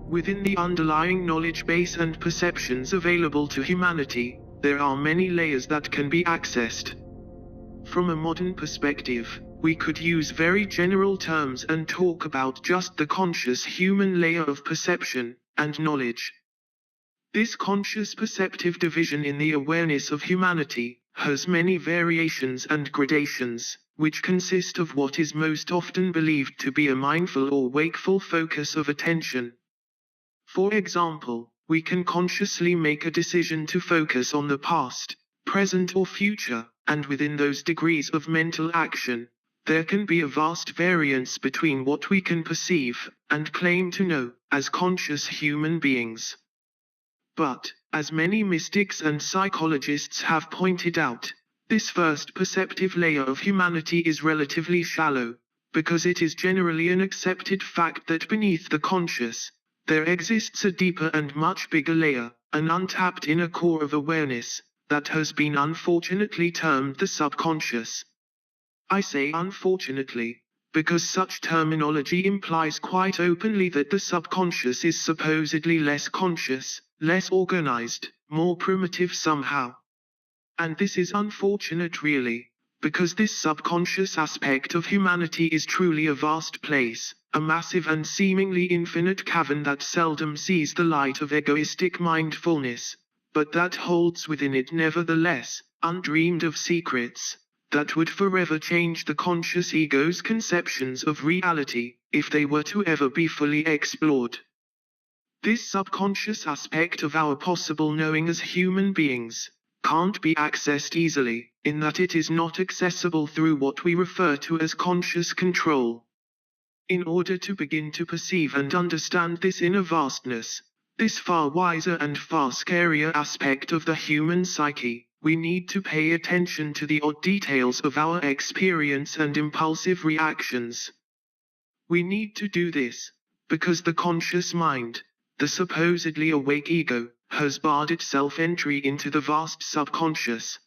Within the underlying knowledge base and perceptions available to humanity, there are many layers that can be accessed. From a modern perspective, we could use very general terms and talk about just the conscious human layer of perception and knowledge. This conscious perceptive division in the awareness of humanity has many variations and gradations, which consist of what is most often believed to be a mindful or wakeful focus of attention. For example, we can consciously make a decision to focus on the past, present or future, and within those degrees of mental action, there can be a vast variance between what we can perceive and claim to know as conscious human beings. But, as many mystics and psychologists have pointed out, this first perceptive layer of humanity is relatively shallow, because it is generally an accepted fact that beneath the conscious, there exists a deeper and much bigger layer, an untapped inner core of awareness, that has been unfortunately termed the subconscious. I say unfortunately, because such terminology implies quite openly that the subconscious is supposedly less conscious, less organized, more primitive somehow. And this is unfortunate really, because this subconscious aspect of humanity is truly a vast place, a massive and seemingly infinite cavern that seldom sees the light of egoistic mindfulness, but that holds within it nevertheless undreamed of secrets that would forever change the conscious ego's conceptions of reality, if they were to ever be fully explored. This subconscious aspect of our possible knowing as human beings can't be accessed easily, in that it is not accessible through what we refer to as conscious control. In order to begin to perceive and understand this inner vastness, this far wiser and far scarier aspect of the human psyche, we need to pay attention to the odd details of our experience and impulsive reactions. We need to do this because the conscious mind, the supposedly awake ego, has barred itself entry into the vast subconscious.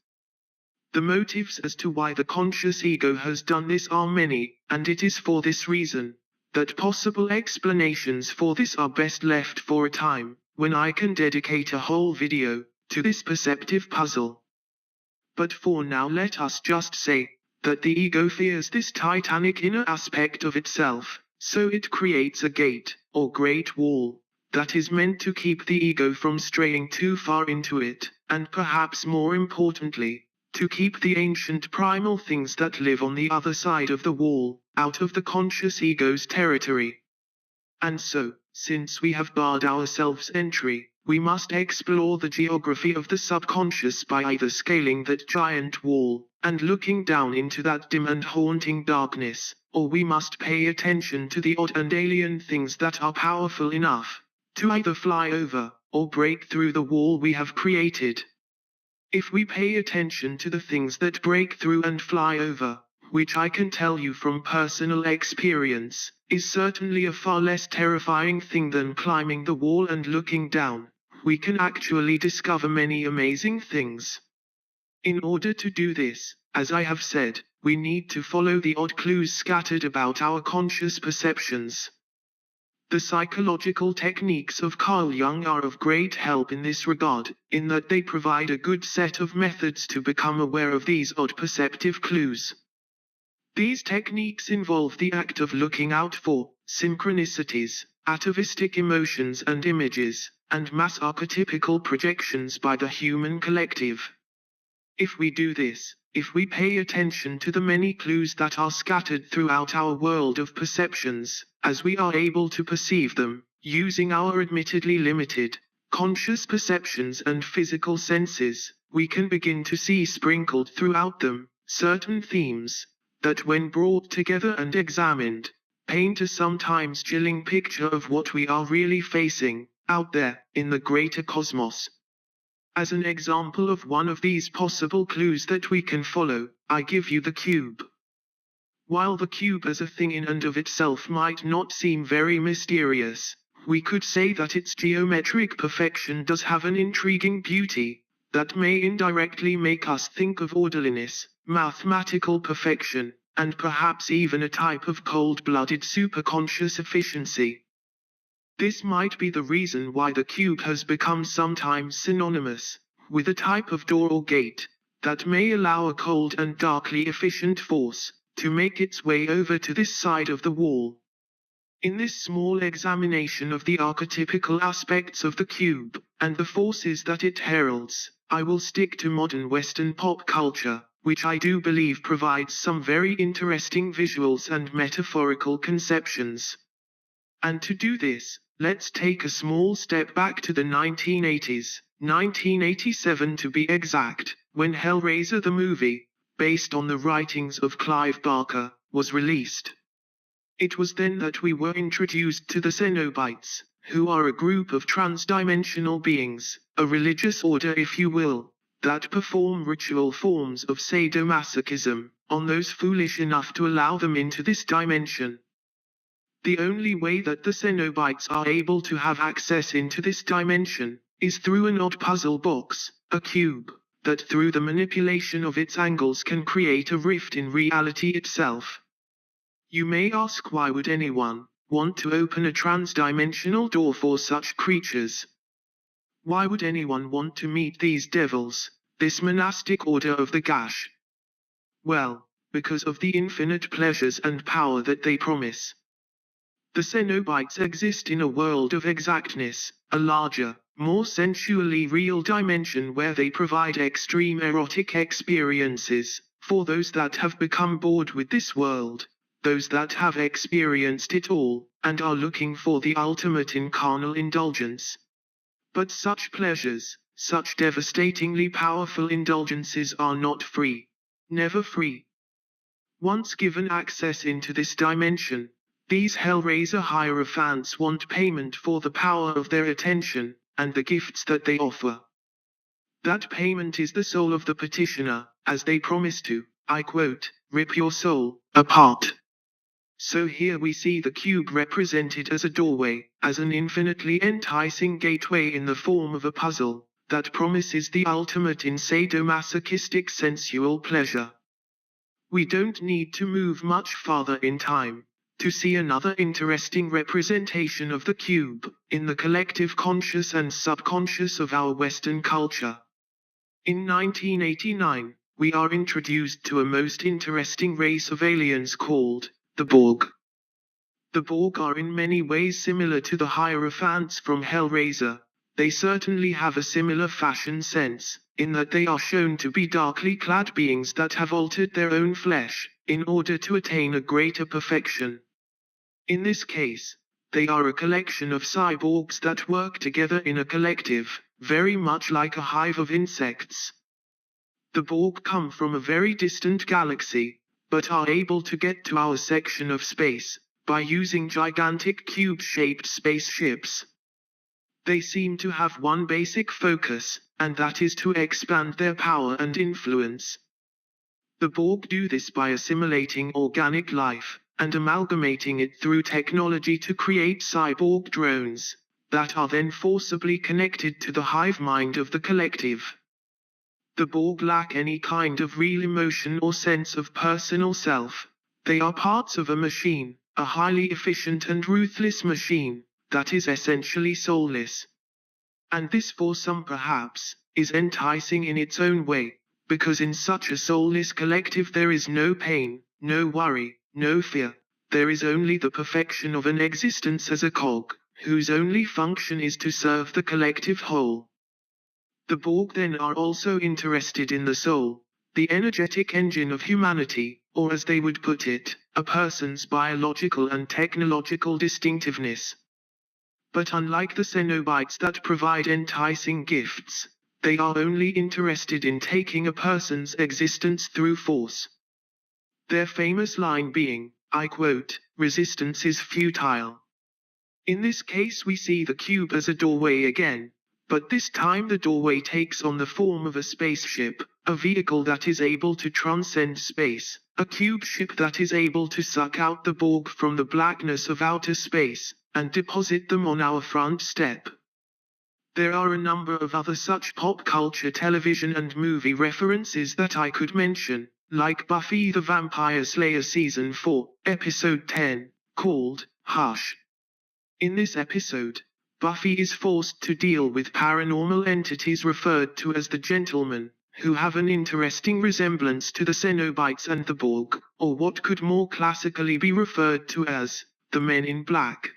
The motives as to why the conscious ego has done this are many, and it is for this reason that possible explanations for this are best left for a time when I can dedicate a whole video to this perceptive puzzle. But for now let us just say that the ego fears this titanic inner aspect of itself, so it creates a gate, or great wall, that is meant to keep the ego from straying too far into it, and perhaps more importantly, to keep the ancient primal things that live on the other side of the wall, out of the conscious ego's territory. And so, since we have barred ourselves entry, we must explore the geography of the subconscious by either scaling that giant wall, and looking down into that dim and haunting darkness, or we must pay attention to the odd and alien things that are powerful enough to either fly over, or break through the wall we have created. If we pay attention to the things that break through and fly over, which I can tell you from personal experience, is certainly a far less terrifying thing than climbing the wall and looking down, we can actually discover many amazing things. In order to do this, as I have said, we need to follow the odd clues scattered about our conscious perceptions. The psychological techniques of Carl Jung are of great help in this regard, in that they provide a good set of methods to become aware of these odd perceptive clues. These techniques involve the act of looking out for synchronicities, atavistic emotions and images, and mass archetypical projections by the human collective. If we do this, if we pay attention to the many clues that are scattered throughout our world of perceptions, as we are able to perceive them, using our admittedly limited, conscious perceptions and physical senses, we can begin to see sprinkled throughout them certain themes that, when brought together and examined, paint a sometimes chilling picture of what we are really facing out there in the greater cosmos. As an example of one of these possible clues that we can follow, I give you the cube. While the cube as a thing in and of itself might not seem very mysterious, we could say that its geometric perfection does have an intriguing beauty that may indirectly make us think of orderliness, mathematical perfection, and perhaps even a type of cold-blooded superconscious efficiency. This might be the reason why the cube has become sometimes synonymous with a type of door or gate that may allow a cold and darkly efficient force to make its way over to this side of the wall. In this small examination of the archetypical aspects of the cube and the forces that it heralds, I will stick to modern Western pop culture, which I do believe provides some very interesting visuals and metaphorical conceptions. And to do this, let's take a small step back to the 1980s, 1987 to be exact, when Hellraiser the movie, based on the writings of Clive Barker, was released. It was then that we were introduced to the Cenobites, who are a group of trans-dimensional beings, a religious order if you will, that perform ritual forms of sadomasochism on those foolish enough to allow them into this dimension. The only way that the Cenobites are able to have access into this dimension is through an odd puzzle box, a cube, that through the manipulation of its angles can create a rift in reality itself. You may ask, why would anyone want to open a trans-dimensional door for such creatures? Why would anyone want to meet these devils, this monastic order of the Gash? Well, because of the infinite pleasures and power that they promise. The Cenobites exist in a world of exactness, a larger, more sensually real dimension where they provide extreme erotic experiences for those that have become bored with this world. Those that have experienced it all, and are looking for the ultimate in carnal indulgence. But such pleasures, such devastatingly powerful indulgences are not free. Never free. Once given access into this dimension, these Hellraiser hierophants want payment for the power of their attention, and the gifts that they offer. That payment is the soul of the petitioner, as they promise to, I quote, rip your soul apart. So here we see the cube represented as a doorway, as an infinitely enticing gateway in the form of a puzzle, that promises the ultimate in sadomasochistic sensual pleasure. We don't need to move much farther in time to see another interesting representation of the cube in the collective conscious and subconscious of our Western culture. In 1989, we are introduced to a most interesting race of aliens called the Borg. The Borg are in many ways similar to the Hierophants from Hellraiser. They certainly have a similar fashion sense, in that they are shown to be darkly clad beings that have altered their own flesh, in order to attain a greater perfection. In this case, they are a collection of cyborgs that work together in a collective, very much like a hive of insects. The Borg come from a very distant galaxy, but are able to get to our section of space by using gigantic cube-shaped spaceships. They seem to have one basic focus, and that is to expand their power and influence. The Borg do this by assimilating organic life and amalgamating it through technology to create cyborg drones that are then forcibly connected to the hive mind of the collective. The Borg lack any kind of real emotion or sense of personal self. They are parts of a machine, a highly efficient and ruthless machine, that is essentially soulless. And this for some perhaps, is enticing in its own way, because in such a soulless collective there is no pain, no worry, no fear. There is only the perfection of an existence as a cog, whose only function is to serve the collective whole. The Borg then are also interested in the soul, the energetic engine of humanity, or as they would put it, a person's biological and technological distinctiveness. But unlike the Cenobites that provide enticing gifts, they are only interested in taking a person's existence through force. Their famous line being, I quote, resistance is futile. In this case we see the cube as a doorway again. But this time the doorway takes on the form of a spaceship, a vehicle that is able to transcend space, a cube ship that is able to suck out the Borg from the blackness of outer space, and deposit them on our front step. There are a number of other such pop culture television and movie references that I could mention, like Buffy the Vampire Slayer Season 4, Episode 10, called Hush. In this episode, Buffy is forced to deal with paranormal entities referred to as the Gentlemen, who have an interesting resemblance to the Cenobites and the Borg, or what could more classically be referred to as the Men in Black.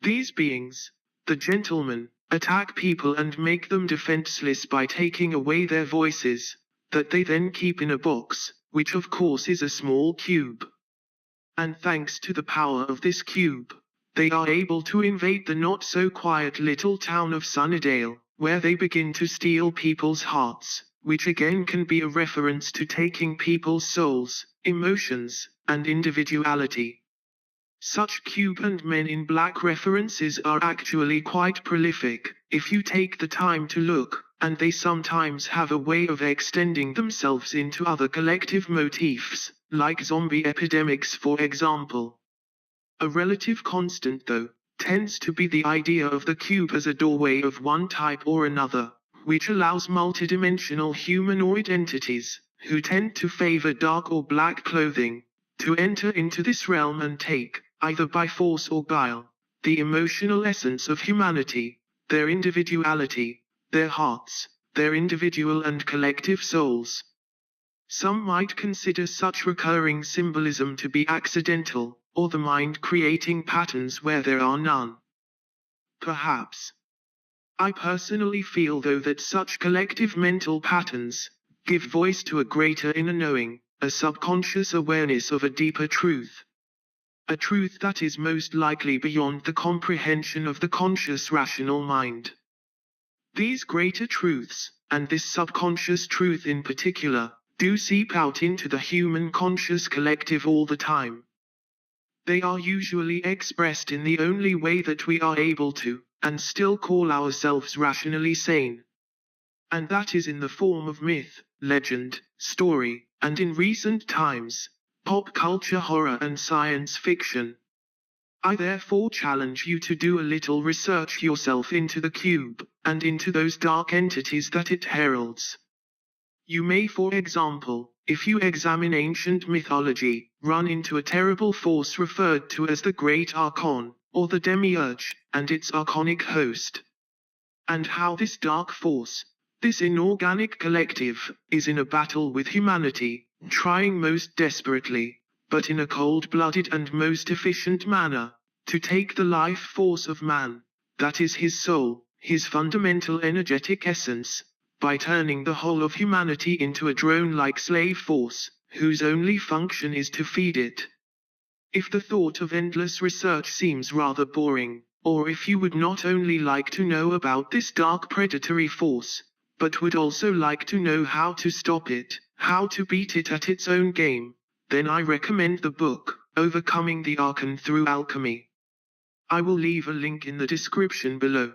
These beings, the Gentlemen, attack people and make them defenseless by taking away their voices, that they then keep in a box, which of course is a small cube. And thanks to the power of this cube, they are able to invade the not-so-quiet little town of Sunnydale, where they begin to steal people's hearts, which again can be a reference to taking people's souls, emotions, and individuality. Such Cube and Men in Black references are actually quite prolific, if you take the time to look, and they sometimes have a way of extending themselves into other collective motifs, like zombie epidemics for example. A relative constant though, tends to be the idea of the cube as a doorway of one type or another, which allows multidimensional humanoid entities, who tend to favor dark or black clothing, to enter into this realm and take, either by force or guile, the emotional essence of humanity, their individuality, their hearts, their individual and collective souls. Some might consider such recurring symbolism to be accidental, or the mind creating patterns where there are none. Perhaps. I personally feel though that such collective mental patterns give voice to a greater inner knowing, a subconscious awareness of a deeper truth. A truth that is most likely beyond the comprehension of the conscious rational mind. These greater truths, and this subconscious truth in particular, do seep out into the human conscious collective all the time. They are usually expressed in the only way that we are able to, and still call ourselves rationally sane. And that is in the form of myth, legend, story, and in recent times, pop culture horror and science fiction. I therefore challenge you to do a little research yourself into the cube, and into those dark entities that it heralds. You may, for example, if you examine ancient mythology, run into a terrible force referred to as the Great Archon, or the Demiurge, and its archonic host. And how this dark force, this inorganic collective, is in a battle with humanity, trying most desperately, but in a cold-blooded and most efficient manner, to take the life force of man, that is his soul, his fundamental energetic essence, by turning the whole of humanity into a drone-like slave force, whose only function is to feed it. If the thought of endless research seems rather boring, or if you would not only like to know about this dark predatory force, but would also like to know how to stop it, how to beat it at its own game, then I recommend the book, Overcoming the Archon Through Alchemy. I will leave a link in the description below.